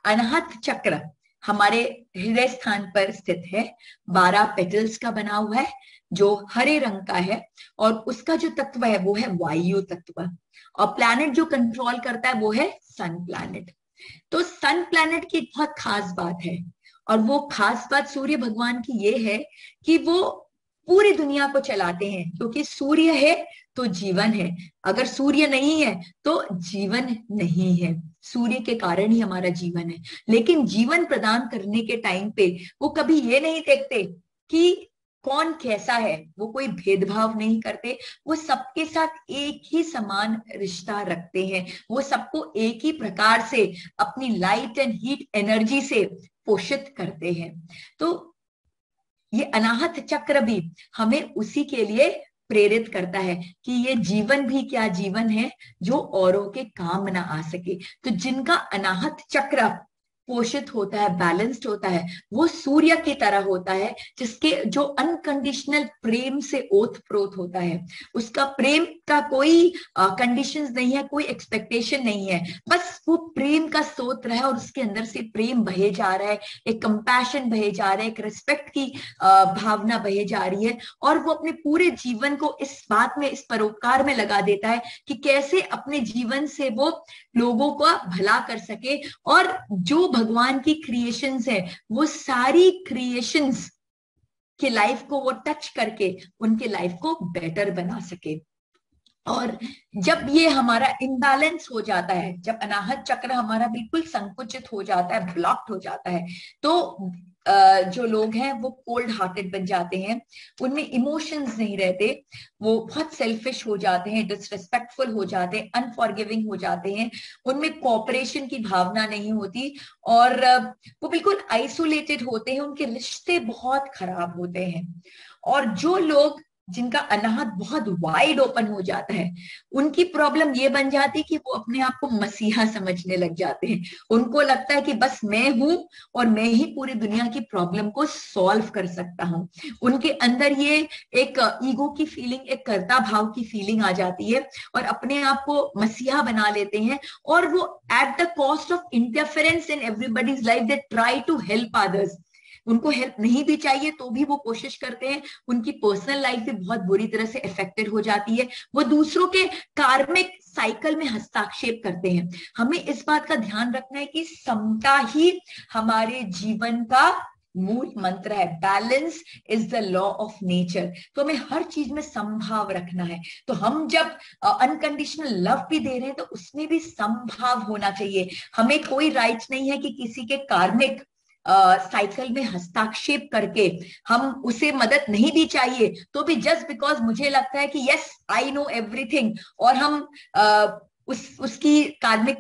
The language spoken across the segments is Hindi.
अनाहत चक्र हमारे हृदय स्थान पर स्थित है, 12 पेटल्स का बना हुआ है, जो हरे रंग का है, और उसका जो तत्व है वो है वायु तत्व। और प्लैनेट जो कंट्रोल करता है वो है सन प्लैनेट। तो सन प्लैनेट की एक बहुत खास बात है, और वो खास बात सूर्य भगवान की ये है कि वो पूरी दुनिया को चलाते हैं, क्योंकि सूर्य है तो जीवन है, अगर सूर्य नहीं है तो जीवन नहीं है। सूर्य के कारण ही हमारा जीवन है। लेकिन जीवन प्रदान करने के टाइम पे वो कभी ये नहीं देखते कि कौन कैसा है, वो कोई भेदभाव नहीं करते, वो सबके साथ एक ही समान रिश्ता रखते हैं, वो सबको एक ही प्रकार से अपनी लाइट एंड हीट एनर्जी से पोषित करते हैं। तो ये अनाहत चक्र भी हमें उसी के लिए प्रेरित करता है कि ये जीवन भी क्या जीवन है जो औरों के काम ना आ सके। तो जिनका अनाहत चक्र पोषित होता है, बैलेंस्ड होता है, वो सूर्य की तरह होता है, जिसके जो अनकंडीशनल प्रेम से ओत प्रोत होता है। उसका प्रेम का कोई कंडीशंस नहीं है, कोई एक्सपेक्टेशन नहीं है, बस वो प्रेम का स्रोत है और उसके अंदर से प्रेम बहे जा रहा है, एक कंपैशन बहे जा रहा है, एक रिस्पेक्ट की भावना बहे जा रही है। और वो अपने पूरे जीवन को इस बात में, इस परोपकार में लगा देता है कि कैसे अपने जीवन से वो लोगों का भला कर सके, और जो भगवान की क्रिएशंस है वो सारी क्रिएशंस के लाइफ को वो टच करके उनके लाइफ को बेटर बना सके। और जब ये हमारा इम्बैलेंस हो जाता है, जब अनाहत चक्र हमारा बिल्कुल संकुचित हो जाता है, ब्लॉक्ड हो जाता है, तो जो लोग हैं वो कोल्ड हार्टेड बन जाते हैं, उनमें इमोशंस नहीं रहते, वो बहुत सेल्फिश हो जाते हैं, डिसरिस्पेक्टफुल हो जाते हैं, अनफॉरगिविंग हो जाते हैं, उनमें कोऑपरेशन की भावना नहीं होती, और वो बिल्कुल आइसोलेटेड होते हैं, उनके रिश्ते बहुत खराब होते हैं। और जो लोग जिनका अनाहत बहुत वाइड ओपन हो जाता है, उनकी प्रॉब्लम ये बन जाती है कि वो अपने आप को मसीहा समझने लग जाते हैं। उनको लगता है कि बस मैं हूं और मैं ही पूरी दुनिया की प्रॉब्लम को सॉल्व कर सकता हूं। उनके अंदर ये एक ईगो की फीलिंग, एक कर्ता भाव की फीलिंग आ जाती है, और अपने आप को मसीहा बना लेते हैं, और वो at the cost of interference in everybody's life they try to help others. उनको हेल्प नहीं भी चाहिए तो भी वो कोशिश करते हैं, उनकी पर्सनल लाइफ भी बहुत बुरी तरह से इफेक्टेड हो जाती है, वो दूसरों के कार्मिक साइकिल में हस्तक्षेप करते हैं। हमें इस बात का ध्यान रखना है कि समता ही हमारे जीवन का मूल मंत्र है। Balance is the law of nature. तो हमें हर चीज में समभाव रखना है। तो हम जब अनकंडीशनल लव भी दे रहे हैं तो उसमें भी समभाव होना चाहिए। हमें कोई राइट नहीं है कि किसी के कार्मिक साइकिल में हस्तक्षेप करके, हम उसे मदद नहीं भी चाहिए तो भी जस्ट बिकॉज मुझे लगता है कि यस आई नो एवरीथिंग, और हम उसकी कार्मिक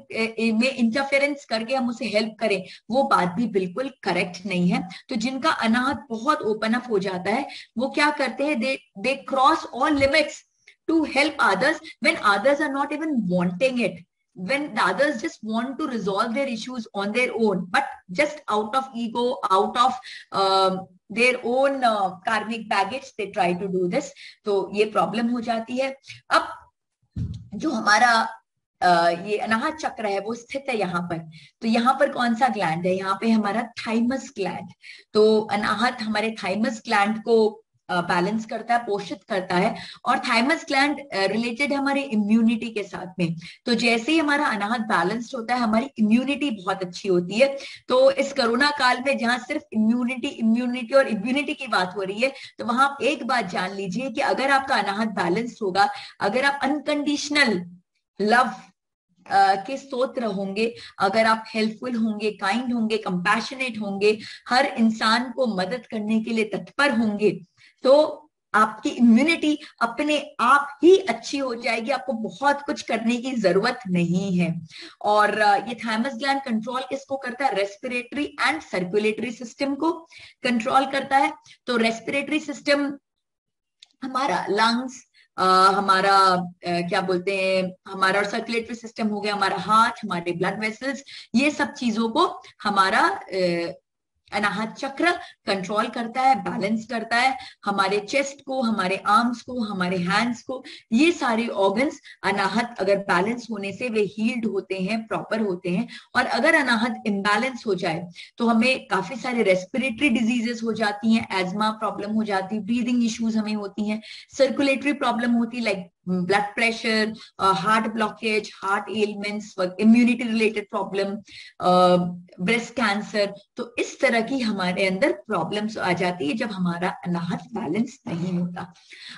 में इंटरफेरेंस करके हम उसे हेल्प करें, वो बात भी बिल्कुल करेक्ट नहीं है। तो जिनका अनाहत बहुत ओपन अप हो जाता है, वो क्या करते हैं, they cross all limits to help others when others are not even wanting it, when the others just want to resolve their issues on their own, but just out of ego, out of their own karmic baggage, they try to do this. तो ये प्रॉब्लम हो जाती है। अब जो हमारा ये अनाहत चक्र है वो स्थित है यहाँ पर। तो यहाँ पर कौन सा ग्लैंड है, यहाँ पे हमारा थाइमस ग्लैंड। तो अनाहत हमारे थाइमस ग्लैंड को बैलेंस करता है, पोषित करता है, और थाइमस ग्लैंड रिलेटेड है हमारी इम्यूनिटी के साथ में। तो जैसे ही हमारा अनाहत बैलेंस्ड होता है, हमारी इम्यूनिटी बहुत अच्छी होती है। तो इस कोरोना काल में जहां सिर्फ इम्यूनिटी इम्यूनिटी और इम्यूनिटी की बात हो रही है, तो वहां एक बात जान लीजिए कि अगर आपका अनाहत बैलेंस्ड होगा, अगर आप अनकंडीशनल लव के स्तोत्र होंगे, अगर आप हेल्पफुल होंगे, काइंड होंगे, कंपैशनेट होंगे, हर इंसान को मदद करने के लिए तत्पर होंगे, तो आपकी इम्यूनिटी अपने आप ही अच्छी हो जाएगी, आपको बहुत कुछ करने की जरूरत नहीं है। और ये थाइमस ग्लैंड कंट्रोल किसको करता है, रेस्पिरेटरी एंड सर्कुलेटरी सिस्टम को कंट्रोल करता है। तो रेस्पिरेटरी सिस्टम हमारा लंग्स, हमारा क्या बोलते हैं, हमारा सर्कुलेटरी सिस्टम हो गया, हमारा हार्ट, हमारे ब्लड वेसल्स, ये सब चीजों को हमारा अनाहत चक्र कंट्रोल करता है, बैलेंस करता है हमारे चेस्ट को, हमारे आर्म्स को, हमारे हैंड्स को। ये सारे ऑर्गन्स अनाहत अगर बैलेंस होने से वे हील्ड होते हैं, प्रॉपर होते हैं। और अगर अनाहत इम्बैलेंस हो जाए तो हमें काफी सारे रेस्पिरेटरी डिजीजेस हो जाती हैं, एजमा प्रॉब्लम हो जाती है, ब्रीदिंग इश्यूज हमें होती हैं, सर्कुलेटरी प्रॉब्लम होती है like blood pressure, heart blockage, heart elements, immunity related problem, breast cancer. तो इस तरह की हमारे अंदर प्रॉब्लम्स आ जाती है जब हमारा अनाहत बैलेंस नहीं होता।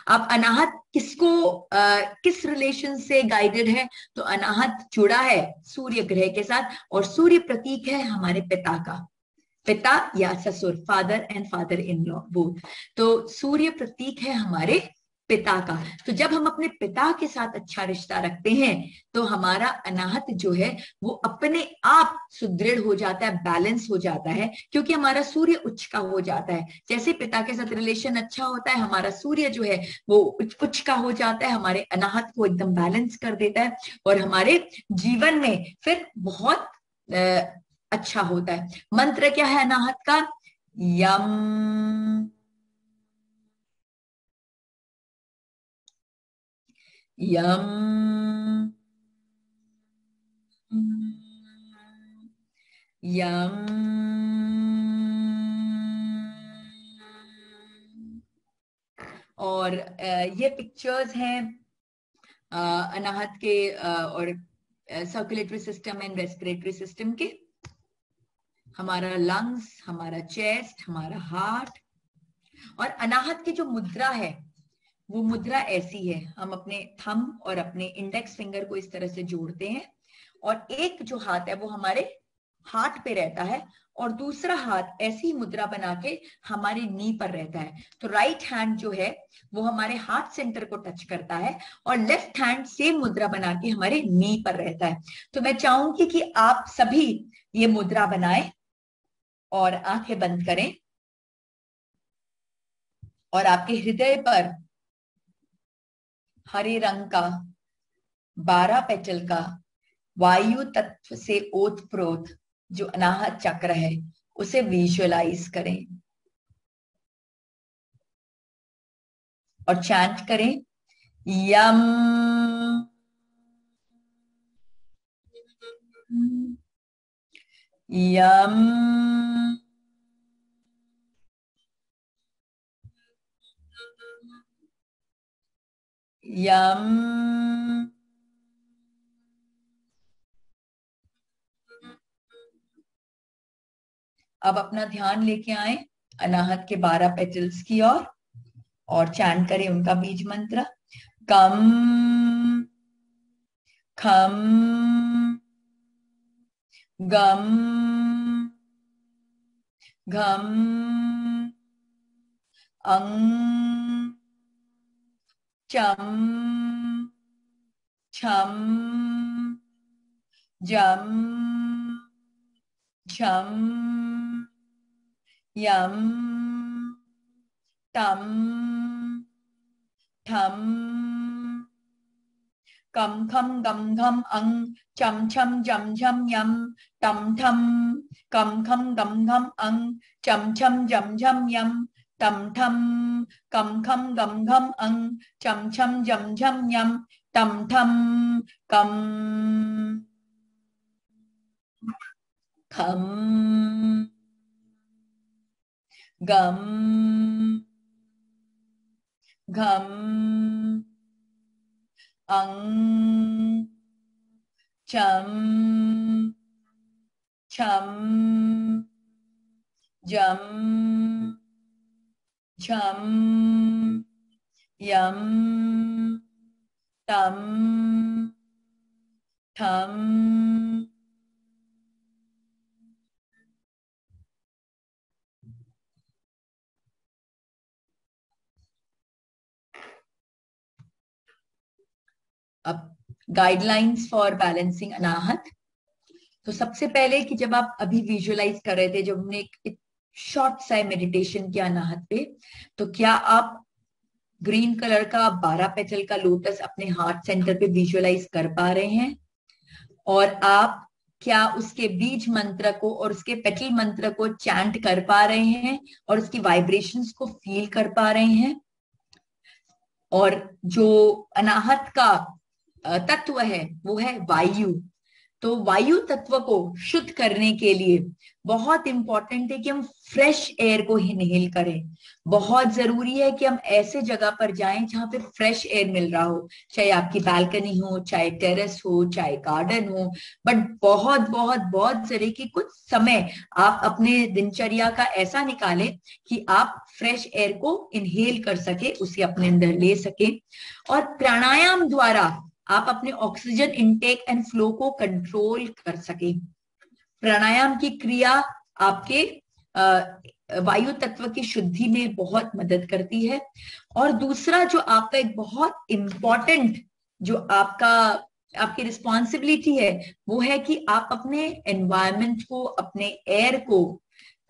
अब अनाहत किसको किस रिलेशन से गाइडेड है? तो अनाहत जुड़ा है सूर्य ग्रह के साथ, और सूर्य प्रतीक है हमारे पिता का, पिता या ससुर, father and father in law both. तो सूर्य प्रतीक है हमारे पिता का। तो जब हम अपने पिता के साथ अच्छा रिश्ता रखते हैं तो हमारा अनाहत जो है वो अपने आप सुदृढ़ हो जाता है, बैलेंस हो जाता है, क्योंकि हमारा सूर्य उच्च का हो जाता है। जैसे पिता के साथ रिलेशन अच्छा होता है, हमारा सूर्य जो है वो उच्च का हो जाता है, हमारे अनाहत को एकदम बैलेंस कर देता है, और हमारे जीवन में फिर बहुत अच्छा होता है। मंत्र क्या है अनाहत का? यम यम यम। और ये पिक्चर्स हैं अनाहत के और circulatory system and respiratory system के। हमारा लंग्स, हमारा चेस्ट, हमारा हार्ट। और अनाहत की जो मुद्रा है वो मुद्रा ऐसी है, हम अपने थंब और अपने इंडेक्स फिंगर को इस तरह से जोड़ते हैं, और एक जो हाथ है वो हमारे हार्ट पे रहता है, और दूसरा हाथ ऐसी मुद्रा बना के हमारे नी पर रहता है। तो राइट हैंड जो है वो हमारे हार्ट सेंटर को टच करता है, और लेफ्ट हैंड सेम मुद्रा बना के हमारे नी पर रहता है। तो मैं चाहूंगी कि आप सभी ये मुद्रा बनाएं और आंखें बंद करें, और आपके हृदय पर हरे रंग का 12 पेटल का वायु तत्व से ओतप्रोत जो अनाहत चक्र है उसे विजुअलाइज करें, और चैंट करें यम यम यम। अब अपना ध्यान लेके आए अनाहत के 12 पेटल्स की ओर, और चैंट करें उनका बीज मंत्र। कम खम गम घम अंग चम छम जम झम यम तम ठम कम खम गम घम अंग चम छम जम झम यम तम ठम कम खम गम घम अंग चम छम जम झम यम तम ठम कम खम गम घम अंग चम छम जम झम यम तम ठम कम खम गम घम अंग चम छम जम झम यम तम ठम। अब गाइडलाइंस फॉर बैलेंसिंग अनाहत। तो सबसे पहले कि जब आप अभी विजुअलाइज कर रहे थे, जब हमने एक शॉर्ट सा मेडिटेशन किया अनाहत पे, तो क्या आप ग्रीन कलर का 12 पेटल का लोटस अपने हार्ट सेंटर पे विजुअलाइज कर पा रहे हैं? और आप क्या उसके बीज मंत्र को और उसके पेटल मंत्र को चैंट कर पा रहे हैं और उसकी वाइब्रेशंस को फील कर पा रहे हैं। और जो अनाहत का तत्व है वो है वायु। तो वायु तत्व को शुद्ध करने के लिए बहुत इंपॉर्टेंट है कि हम फ्रेश एयर को इनहेल करें। बहुत जरूरी है कि हम ऐसे जगह पर जाएं जहां पे फ्रेश एयर मिल रहा हो, चाहे आपकी बालकनी हो, चाहे टेरेस हो, चाहे गार्डन हो। बट बहुत बहुत बहुत जरूरी कि कुछ समय आप अपने दिनचर्या का ऐसा निकालें कि आप फ्रेश एयर को इनहेल कर सके, उसे अपने अंदर ले सके। और प्राणायाम द्वारा आप अपने ऑक्सीजन इनटेक एंड फ्लो को कंट्रोल कर सके। प्राणायाम की क्रिया आपके वायु तत्व की शुद्धि में बहुत मदद करती है। और दूसरा जो आपका एक बहुत इंपॉर्टेंट जो आपकी रिस्पॉन्सिबिलिटी है वो है कि आप अपने एनवायरमेंट को, अपने एयर को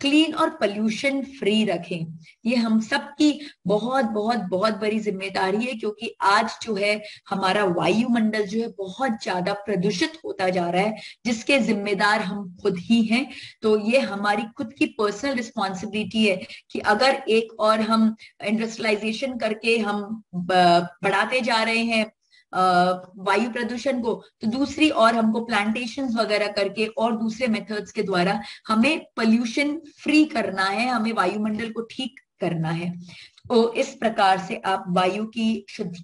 क्लीन और पोल्यूशन फ्री रखें। ये हम सब की बहुत बहुत बहुत बड़ी जिम्मेदारी है, क्योंकि आज जो है हमारा वायुमंडल जो है बहुत ज्यादा प्रदूषित होता जा रहा है, जिसके जिम्मेदार हम खुद ही हैं। तो ये हमारी खुद की पर्सनल रिस्पॉन्सिबिलिटी है कि अगर एक और हम इंडस्ट्रियलाइजेशन करके हम बढ़ाते जा रहे हैं वायु प्रदूषण को, तो दूसरी और हमको प्लांटेशंस वगैरह करके और दूसरे मेथड्स के द्वारा हमें पोल्यूशन फ्री करना है, हमें वायुमंडल को ठीक करना है। तो इस प्रकार से आप वायु की शुद्धि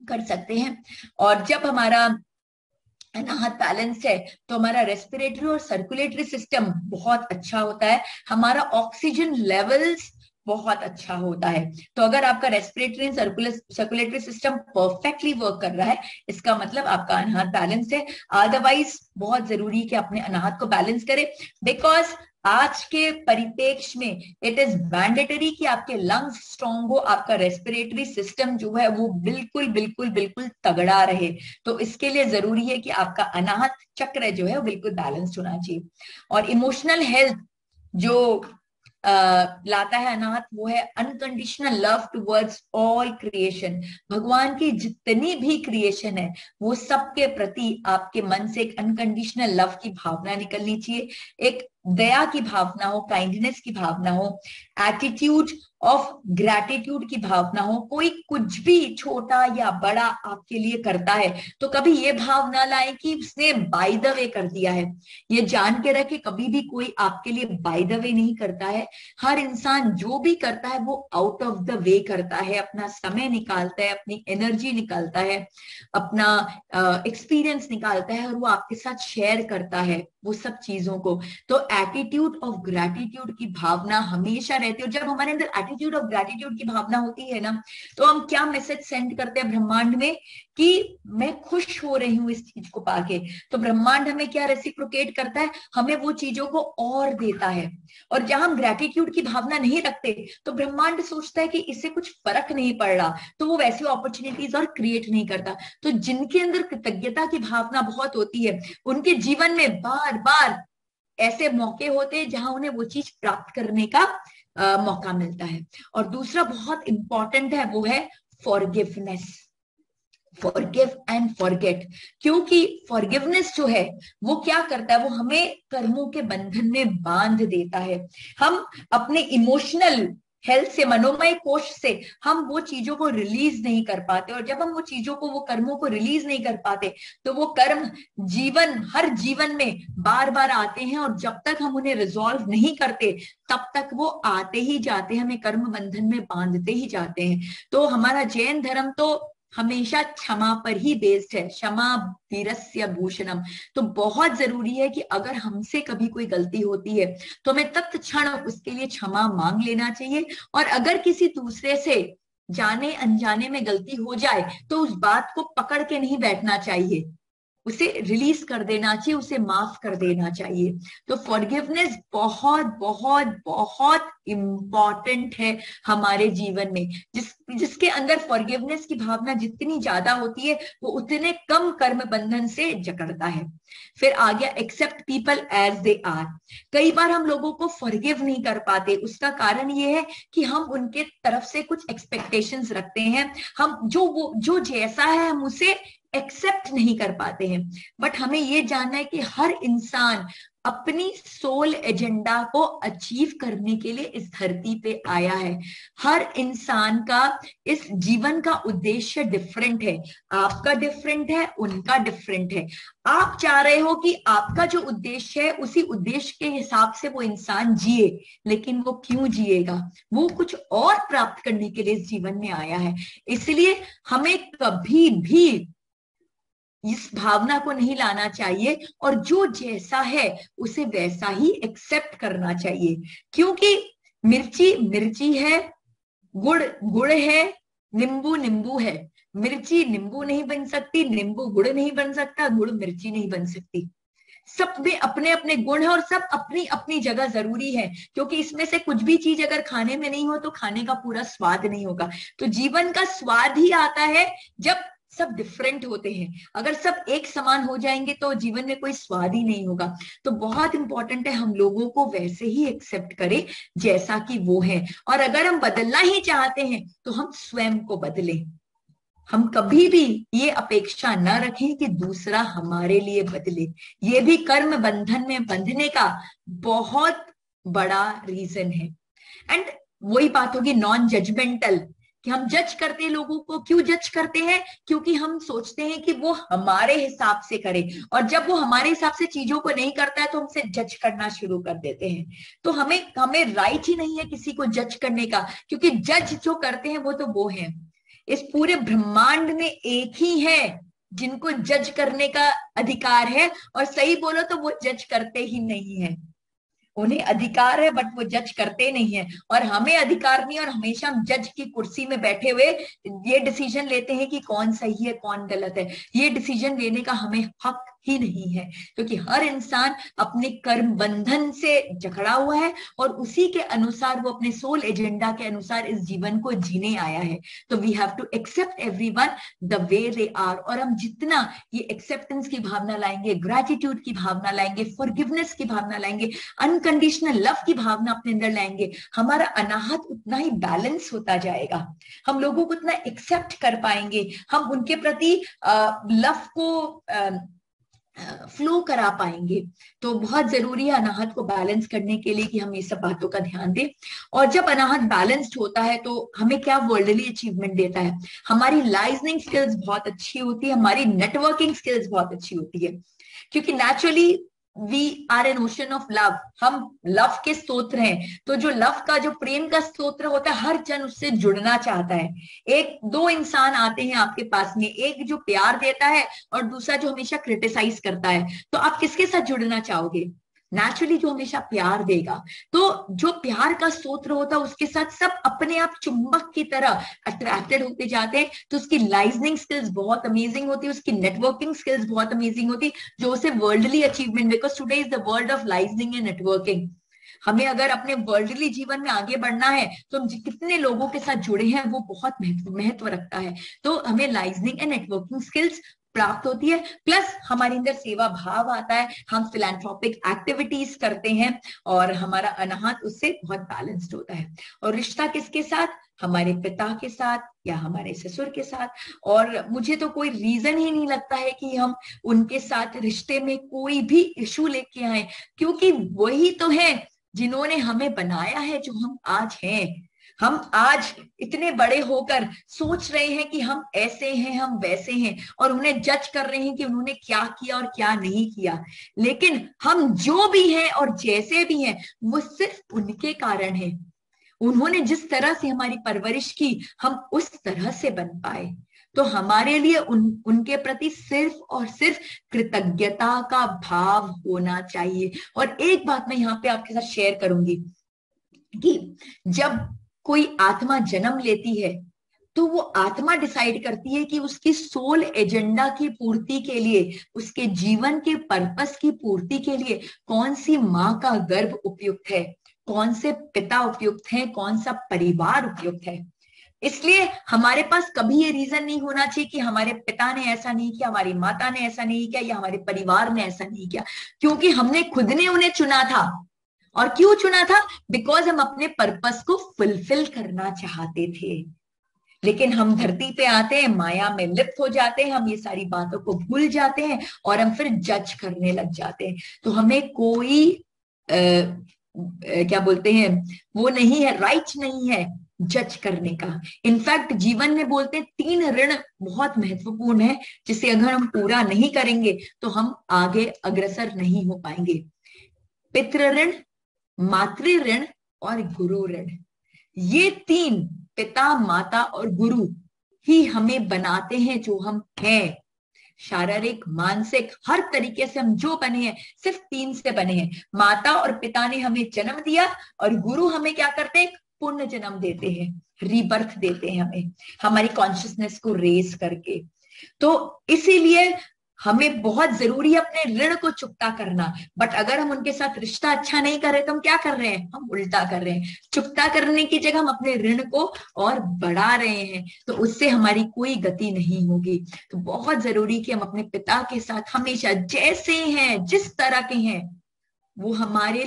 कर सकते हैं। और जब हमारा अनाहत बैलेंस है तो हमारा रेस्पिरेटरी और सर्कुलेटरी सिस्टम बहुत अच्छा होता है, हमारा ऑक्सीजन लेवल्स बहुत अच्छा होता है। तो अगर आपका respiratory and circulatory system perfectly work कर रहा है, इसका मतलब आपका अनाहत बैलेंस है। अदरवाइज बहुत जरूरी है कि अपने अनाहत को बैलेंस करें, बिकॉज आज के परिप्रेक्ष्य में इट इज मैंडेटरी कि आपके लंग्स स्ट्रांग हो, आपका रेस्पिरेटरी सिस्टम जो है वो बिल्कुल बिल्कुल बिल्कुल तगड़ा रहे। तो इसके लिए जरूरी है कि आपका अनाहत चक्र जो है वो बिल्कुल बैलेंस्ड होना चाहिए। और इमोशनल हेल्थ जो लाता है अनाहत, वो है unconditional love towards all creation. भगवान की जितनी भी क्रिएशन है वो सबके प्रति आपके मन से एक अनकंडीशनल लव की भावना निकलनी चाहिए, एक दया की भावना हो, काइंडनेस की भावना हो, एटीट्यूड ऑफ ग्रैटिट्यूड की भावना हो। कोई कुछ भी छोटा या बड़ा आपके लिए करता है तो कभी ये भाव ना लाए कि उसने बाय द वे कर दिया है। ये जान के रखे, कभी भी कोई आपके लिए बाय द वे नहीं करता है। हर इंसान जो भी करता है वो आउट ऑफ द वे करता है, अपना समय निकालता है, अपनी एनर्जी निकालता है, अपना एक्सपीरियंस निकालता है और वो आपके साथ शेयर करता है वो सब चीजों को। तो एटीट्यूड ऑफ ग्रैटिट्यूड की भावना हमेशा रहती है। और जब हमारे अंदर एटीट्यूड ऑफ ग्रैटिट्यूड की भावना होती है ना, तो हम क्या मैसेज सेंड करते हैं ब्रह्मांड में कि मैं खुश हो रही हूं इस चीज को पाके। तो ब्रह्मांड हमें क्या रेसिप्रोकेट करता है, हमें वो चीजों को और देता है। और जहां हम ग्रैटिट्यूड की भावना नहीं रखते तो ब्रह्मांड सोचता है कि इससे कुछ फर्क नहीं पड़ रहा, तो वो वैसी अपॉर्चुनिटीज और क्रिएट नहीं करता। तो जिनके अंदर कृतज्ञता की भावना बहुत होती है, उनके जीवन में बार बार ऐसे मौके होते हैं जहां उन्हें वो चीज प्राप्त करने का मौका मिलता है। और दूसरा बहुत इंपॉर्टेंट है वो है फॉरगिवनेस, फॉरगिव एंड फॉरगेट। क्योंकि फॉरगिवनेस जो है वो क्या करता है, वो हमें कर्मों के बंधन में बांध देता है। हम अपने इमोशनल हेल्थ से, मनोमय कोश से हम वो चीजों को रिलीज नहीं कर पाते। और जब हम वो चीजों को, वो कर्मों को रिलीज नहीं कर पाते तो वो कर्म हर जीवन में बार बार आते हैं। और जब तक हम उन्हें रिजॉल्व नहीं करते तब तक वो आते ही जाते हैं, हमें कर्म बंधन में बांधते ही जाते हैं। तो हमारा जैन धर्म तो हमेशा क्षमा पर ही बेस्ड है, क्षमा वीरस्य भूषणम। तो बहुत जरूरी है कि अगर हमसे कभी कोई गलती होती है तो हमें तत्क्षण उसके लिए क्षमा मांग लेना चाहिए। और अगर किसी दूसरे से जाने अनजाने में गलती हो जाए तो उस बात को पकड़ के नहीं बैठना चाहिए, उसे रिलीज कर देना चाहिए, उसे माफ कर देना चाहिए। तो फॉरगिवनेस बहुत बहुत बहुत इंपॉर्टेंट है हमारे जीवन में। जिसके अंदर फॉरगिवनेस की भावना जितनी ज्यादा होती है वो उतने कम कर्म बंधन से जकड़ता है। फिर आ गया accept people as they are. कई बार हम लोगों को फॉरगिव नहीं कर पाते, उसका कारण ये है कि हम उनके तरफ से कुछ एक्सपेक्टेशंस रखते हैं। हम जो जैसा है हम उसे एक्सेप्ट नहीं कर पाते हैं। बट हमें ये जानना है कि हर इंसान अपनी सोल एजेंडा को अचीव करने के लिए इस धरती पे आया है। हर इंसान का इस जीवन का उद्देश्य डिफरेंट है। आपका डिफरेंट है, उनका डिफरेंट है। आप चाह रहे हो कि आपका जो उद्देश्य है उसी उद्देश्य के हिसाब से वो इंसान जिए, लेकिन वो क्यों जिएगा? वो कुछ और प्राप्त करने के लिए इस जीवन में आया है। इसलिए हमें कभी भी इस भावना को नहीं लाना चाहिए, और जो जैसा है उसे वैसा ही एक्सेप्ट करना चाहिए। क्योंकि मिर्ची मिर्ची है, गुड़ गुड़ है, नींबू नींबू है। मिर्ची नींबू नहीं बन सकती, नींबू गुड़ नहीं बन सकता, गुड़ मिर्ची नहीं बन सकती। सब में अपने अपने गुण है और सब अपनी अपनी जगह जरूरी है। क्योंकि इसमें से कुछ भी चीज अगर खाने में नहीं हो तो खाने का पूरा स्वाद नहीं होगा। तो जीवन का स्वाद ही आता है जब सब डिफरेंट होते हैं। अगर सब एक समान हो जाएंगे तो जीवन में कोई स्वाद ही नहीं होगा। तो बहुत इंपॉर्टेंट है हम लोगों को वैसे ही एक्सेप्ट करें जैसा कि वो है। और अगर हम बदलना ही चाहते हैं तो हम स्वयं को बदलें। हम कभी भी ये अपेक्षा न रखें कि दूसरा हमारे लिए बदले। ये भी कर्म बंधन में बंधने का बहुत बड़ा रीजन है। एंड वही बात होगी नॉन जजमेंटल, कि हम जज करते हैं लोगों को। क्यों जज करते हैं? क्योंकि हम सोचते हैं कि वो हमारे हिसाब से करे, और जब वो हमारे हिसाब से चीजों को नहीं करता है तो हमसे जज करना शुरू कर देते हैं। तो हमें हमें राइट ही नहीं है किसी को जज करने का, क्योंकि जज जो करते हैं वो तो वो है। इस पूरे ब्रह्मांड में एक ही है जिनको जज करने का अधिकार है, और सही बोलो तो वो जज करते ही नहीं है। उन्हें अधिकार है बट वो जज करते नहीं है। और हमें अधिकार नहीं, और हमेशा हम जज की कुर्सी में बैठे हुए ये डिसीजन लेते हैं कि कौन सही है कौन गलत है। ये डिसीजन लेने का हमें हक ही नहीं है, क्योंकि हर इंसान अपने कर्म बंधन से जकड़ा हुआ है और उसी के अनुसार वो अपने सोल एजेंडा के अनुसार इस जीवन को जीने आया है। तो we have to accept everyone the way they are. और हम जितना ये एक्सेप्टेंस की भावना लाएंगे, ग्रेटिट्यूड की भावना लाएंगे, फॉरगिवनेस की भावना लाएंगे, अनकंडीशनल लव की भावना अपने अंदर लाएंगे, हमारा अनाहत उतना ही बैलेंस होता जाएगा। हम लोगों को उतना एक्सेप्ट कर पाएंगे, हम उनके प्रति लव को फ्लो करा पाएंगे। तो बहुत जरूरी है अनाहत को बैलेंस करने के लिए कि हम ये सब बातों का ध्यान दें। और जब अनाहत बैलेंस्ड होता है तो हमें क्या वर्ल्डली अचीवमेंट देता है? हमारी लाइजनिंग स्किल्स बहुत अच्छी होती है, हमारी नेटवर्किंग स्किल्स बहुत अच्छी होती है। क्योंकि naturally we are an ocean of love, हम लव के स्तोत्र हैं। तो जो लव का जो प्रेम का स्तोत्र होता है, हर जन उससे जुड़ना चाहता है। एक दो इंसान आते हैं आपके पास में, एक जो प्यार देता है और दूसरा जो हमेशा क्रिटिसाइज करता है। तो आप किसके साथ जुड़ना चाहोगे? नेचुरली जो हमेशा प्यार देगा। तो जो प्यार का स्तोत्र होता है उसके साथ सब अपने आप चुंबक की तरह अट्रैक्टेड होते जाते हैं। तो उसकी लाइजनिंग स्किल्स बहुत अमेजिंग होती है, उसकी नेटवर्किंग स्किल्स बहुत अमेजिंग होती है, जो उसे worldly achievement, because today is the world of liaisoning and networking. हमें अगर अपने वर्ल्डली जीवन में आगे बढ़ना है तो हम कितने लोगों के साथ जुड़े हैं वो बहुत महत्व रखता है। तो हमें लाइजनिंग एंड नेटवर्किंग स्किल्स प्राप्त होती है, प्लस हमारे अंदर सेवा भाव आता है, हम फिलैंथ्रोपिक एक्टिविटीज करते हैं और हमारा अनाहत उससे बहुत बैलेंस्ड होता है। और रिश्ता किसके साथ? हमारे पिता के साथ या हमारे ससुर के साथ। और मुझे तो कोई रीजन ही नहीं लगता है कि हम उनके साथ रिश्ते में कोई भी इशू लेके आए, क्योंकि वही तो है जिन्होंने हमें बनाया है जो हम आज हैं। हम आज इतने बड़े होकर सोच रहे हैं कि हम ऐसे हैं, हम वैसे हैं, और उन्हें जज कर रहे हैं कि उन्होंने क्या किया और क्या नहीं किया। लेकिन हम जो भी हैं और जैसे भी हैं वो सिर्फ उनके कारण है। उन्होंने जिस तरह से हमारी परवरिश की, हम उस तरह से बन पाए। तो हमारे लिए उनके प्रति सिर्फ और सिर्फ कृतज्ञता का भाव होना चाहिए। और एक बात मैं यहाँ पे आपके साथ शेयर करूंगी कि जब कोई आत्मा जन्म लेती है तो वो आत्मा डिसाइड करती है कि उसकी सोल एजेंडा की पूर्ति के लिए, उसके जीवन के पर्पस की पूर्ति के लिए कौन सी माँ का गर्भ उपयुक्त है, कौन से पिता उपयुक्त हैं, कौन सा परिवार उपयुक्त है। इसलिए हमारे पास कभी ये रीजन नहीं होना चाहिए कि हमारे पिता ने ऐसा नहीं किया, हमारी माता ने ऐसा नहीं किया या हमारे परिवार ने ऐसा नहीं किया, क्योंकि हमने खुद ने उन्हें चुना था। और क्यों चुना था? बिकॉज हम अपने पर्पस को फुलफिल करना चाहते थे। लेकिन हम धरती पे आते हैं, माया में लिप्त हो जाते हैं, हम ये सारी बातों को भूल जाते हैं और हम फिर जज करने लग जाते हैं। तो हमें कोई क्या बोलते हैं, वो नहीं है, राइट नहीं है जज करने का। इनफैक्ट जीवन में बोलते हैं 3 ऋण बहुत महत्वपूर्ण है, जिसे अगर हम पूरा नहीं करेंगे तो हम आगे अग्रसर नहीं हो पाएंगे। पितृ ऋण, मातृ ऋण और गुरु ऋण। ये 3, पिता माता और गुरु, ही हमें बनाते हैं जो हम हैं। शारीरिक, मानसिक, हर तरीके से हम जो बने हैं सिर्फ 3 से बने हैं। माता और पिता ने हमें जन्म दिया और गुरु हमें क्या करते हैं, पुण्य जन्म देते हैं, रीबर्थ देते हैं हमें, हमारी कॉन्शियसनेस को रेज करके। तो इसीलिए हमें बहुत जरूरी है अपने ऋण को चुकता करना। बट अगर हम उनके साथ रिश्ता अच्छा नहीं कर रहे तो हम क्या कर रहे हैं, हम उल्टा कर रहे हैं। चुकता करने की जगह हम अपने ऋण को और बढ़ा रहे हैं, तो उससे हमारी कोई गति नहीं होगी। तो बहुत जरूरी कि हम अपने पिता के साथ हमेशा जैसे हैं, जिस तरह के हैं, वो हमारे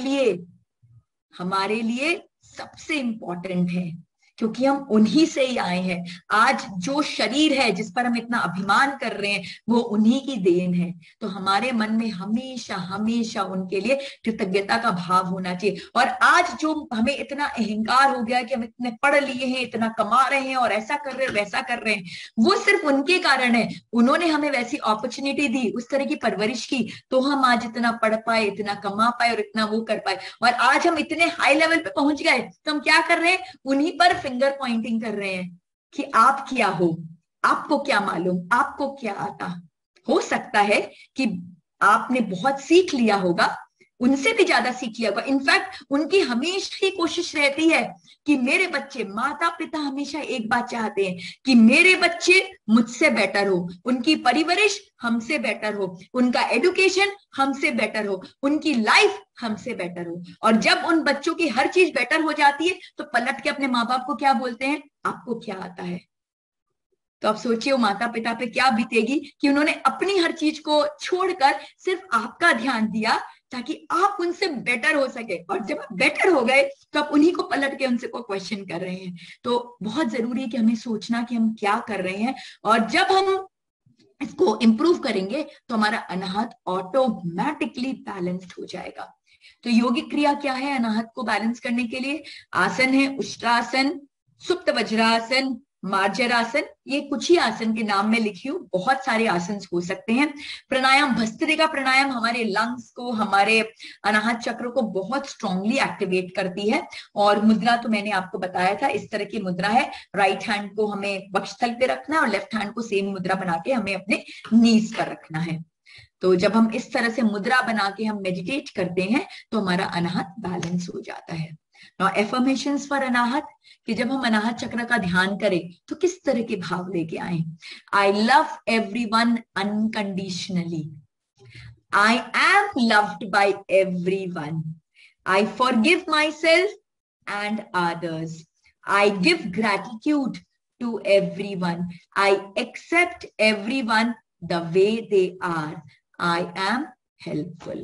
लिए सबसे इंपॉर्टेंट है, क्योंकि हम उन्हीं से ही आए हैं। आज जो शरीर है जिस पर हम इतना अभिमान कर रहे हैं, वो उन्हीं की देन है। तो हमारे मन में हमेशा हमेशा उनके लिए कृतज्ञता का भाव होना चाहिए। और आज जो हमें इतना अहंकार हो गया है कि हम इतने पढ़ लिए हैं, इतना कमा रहे हैं और ऐसा कर रहे हैं वैसा कर रहे हैं, वो सिर्फ उनके कारण है। उन्होंने हमें वैसी अपॉर्चुनिटी दी, उस तरह की परवरिश की, तो हम आज इतना पढ़ पाए, इतना कमा पाए और इतना वो कर पाए। और आज हम इतने हाई लेवल पे पहुंच गए तो हम क्या कर रहे हैं, उन्हीं पर फिंगर पॉइंटिंग कर रहे हैं कि आप क्या हो, आपको क्या मालूम, आपको क्या आता। हो सकता है कि आपने बहुत सीख लिया होगा, उनसे भी ज्यादा सीख लिया होगा। इनफैक्ट उनकी हमेशा ही कोशिश रहती है कि मेरे बच्चे, माता पिता हमेशा एक बात चाहते हैं कि मेरे बच्चे मुझसे बेटर हो, उनकी परवरिश हमसे बेटर हो, उनका एजुकेशन हमसे बेटर हो, उनकी लाइफ हमसे बेटर हो। और जब उन बच्चों की हर चीज बेटर हो जाती है तो पलट के अपने माँ बाप को क्या बोलते हैं, आपको क्या आता है। तो आप सोचिए वो माता पिता पे क्या बीतेगी कि उन्होंने अपनी हर चीज को छोड़कर सिर्फ आपका ध्यान दिया ताकि आप उनसे बेटर हो सके। और जब आप बेटर हो गए तो आप उन्हीं को पलट के उनसे को क्वेश्चन कर रहे हैं। तो बहुत जरूरी है कि हमें सोचना कि हम क्या कर रहे हैं, और जब हम इसको इंप्रूव करेंगे तो हमारा अनाहत ऑटोमेटिकली बैलेंस्ड हो जाएगा। तो योगिक क्रिया क्या है अनाहत को बैलेंस करने के लिए? आसन है उष्ट्रासन, सुप्त वज्रासन, मार्जरासन। ये कुछ ही आसन के नाम में लिखी हूं, बहुत सारे आसन हो सकते हैं। प्राणायाम, भस्त्रिका प्राणायाम हमारे लंग्स को, हमारे अनाहत चक्र को बहुत स्ट्रांगली एक्टिवेट करती है। और मुद्रा तो मैंने आपको बताया था, इस तरह की मुद्रा है। राइट हैंड को हमें वक्षस्थल पे रखना है और लेफ्ट हैंड को सेम मुद्रा बना के हमें अपने नीज पर रखना है। तो जब हम इस तरह से मुद्रा बना के हम मेडिटेट करते हैं तो हमारा अनाहत बैलेंस हो जाता है। नाउ एफर्मेशंस फॉर अनाहत, कि जब हम अनाहत चक्र का ध्यान करें तो किस तरह के भाव लेके आए। I love everyone unconditionally, I am loved by everyone, I forgive myself and others, I give gratitude to everyone, I accept everyone the way they are, I am helpful.